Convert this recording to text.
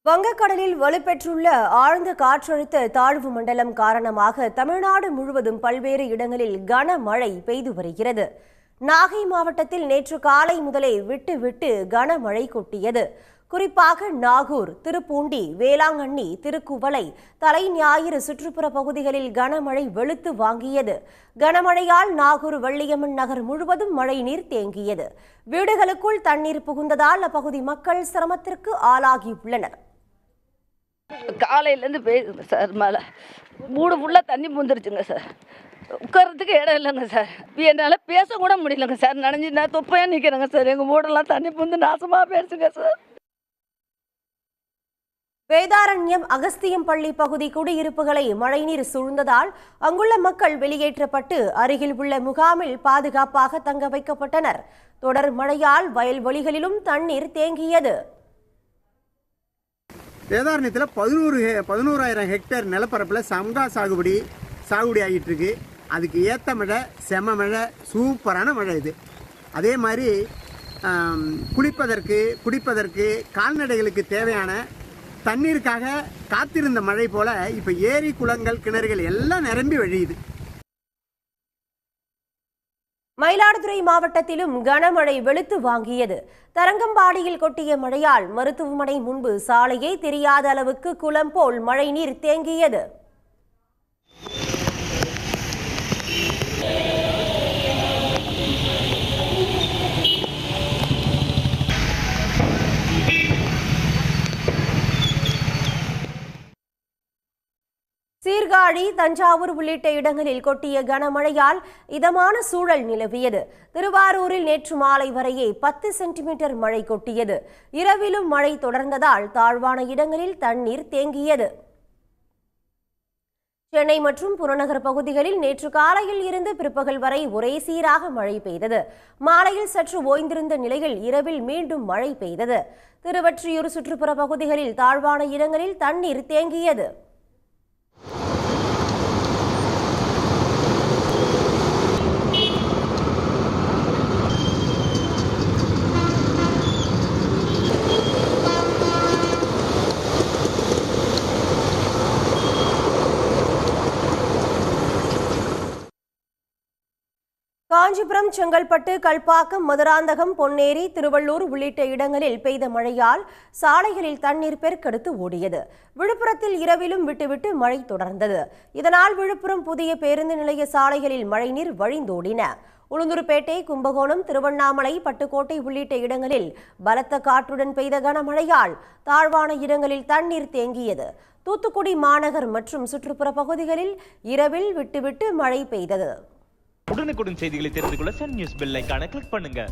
வங்கக்கடலில் வலுப்பெற்றுள்ள ஆழ்ந்த காற்றழுத்த தாழ்வு மண்டலம் காரணமாக தமிழ்நாடு முழுவதும் பல்வேறு இடங்களில் கனமழை பெய்து வருகிறது. நாகை மாவட்டத்தில் நேற்று காலை முதலே விட்டு விட்டு கனமழை கொட்டியது. குறிப்பாக நாகூர், திருப்பூண்டி, வேளாங்கண்ணி, திருக்குவளை, தலைஞாயிறு சுற்றுப்புற பகுதிகளில் கனமழை வெளுத்து வாங்கியது. கனமழையால் நாகூர் வெள்ளியம்மன் நகர் முழுவதும் மழைநீர் தேங்கியது. வீடுகளுக்குள் தண்ணீர் புகுந்ததால் அப்பகுதி மக்கள் சிரமத்திற்கு ஆளாகியுள்ளனர். காலையிலேருந்து பெய்யுதுங்க சார் மழை. மூடு ஃபுல்லாக தண்ணி பூந்துருச்சுங்க சார். உட்கார்றதுக்கு இடம் இல்லைங்க சார். என்னால் பேச கூட முடியலங்க சார். நனைஞ்சு நான் தொப்பையாக நிற்கிறேங்க சார். எங்கள் மூடெல்லாம் தண்ணி பூந்து நாசமாக போயிடுச்சுங்க சார். வேதாரண்யம் அகஸ்தியம்பள்ளி பகுதி குடியிருப்புகளை மழைநீர் சூழ்ந்ததால் அங்குள்ள மக்கள் வெளியேற்றப்பட்டு அருகில் உள்ள முகாமில் பாதுகாப்பாக தங்க வைக்கப்பட்டனர். தொடர் மழையால் வயல்வெளிகளிலும் தண்ணீர் தேங்கியது. வேதாரண்யத்தில் 11,000 ஹெக்டேர் நிலப்பரப்பில் சங்கா சாகுபடி ஆகிட்டு இருக்கு. அதுக்கு ஏற்ற மழை, செம மழை, சூப்பரான மழை இது. அதே மாதிரி குடிப்பதற்கு கால்நடைகளுக்கு தேவையான தண்ணீருக்காக காத்திருந்த மழை போல இப்போ ஏரி, குளங்கள், கிணறுகள் எல்லாம் நிரம்பி வழியுது. மயிலாடுதுறை மாவட்டத்திலும் கனமழை வெளுத்து வாங்கியது. தரங்கம்பாடியில் கொட்டிய மழையால் மருத்துவமனை முன்பு சாலையே தெரியாத அளவுக்கு குளம் போல் மழைநீர் தேங்கியது. சீர்காழி, தஞ்சாவூர் உள்ளிட்ட இடங்களில் கொட்டிய கனமழையால் இதமான சூழல் நிலவியது. திருவாரூரில் நேற்று மாலை வரையே 10 சென்டிமீட்டர் மழை கொட்டியது. இரவிலும் மழை தொடர்ந்ததால் தாழ்வான இடங்களில் தண்ணீர் தேங்கியது. சென்னை மற்றும் புறநகர் பகுதிகளில் நேற்று காலையில் இருந்து பிற்பகல் வரை ஒரே சீராக மழை பெய்தது. மாலையில் சற்று ஓய்ந்திருந்த நிலையில் இரவில் மீண்டும் மழை பெய்தது. திருவொற்றியூர் சுற்றுப்புற பகுதிகளில் தாழ்வான இடங்களில் தண்ணீர் தேங்கியது. காஞ்சிபுரம், செங்கல்பட்டு, கல்பாக்கம், மதுராந்தகம், பொன்னேரி, திருவள்ளூர் உள்ளிட்ட இடங்களில் பெய்த மழையால் சாலைகளில் தண்ணீர் பெருக்கெடுத்து ஓடியது. விழுப்புரத்தில் இரவிலும் விட்டுவிட்டு மழை தொடர்ந்தது. இதனால் விழுப்புரம் புதிய பேருந்து நிலைய சாலைகளில் மழைநீர் வழிந்தோடின. உளுந்தூர்பேட்டை, கும்பகோணம், திருவண்ணாமலை, பட்டுக்கோட்டை உள்ளிட்ட இடங்களில் பலத்த காற்றுடன் பெய்த கனமழையால் தாழ்வான இடங்களில் தண்ணீர் தேங்கியது. தூத்துக்குடி மாநகர் மற்றும் சுற்றுப்புற பகுதிகளில் இரவில் விட்டுவிட்டு மழை பெய்தது. உடனுக்குடன் செய்திகளை தெரிந்து கொள்ள சன் நியூஸ் பெல் ஐகானை கிளிக் பண்ணுங்க.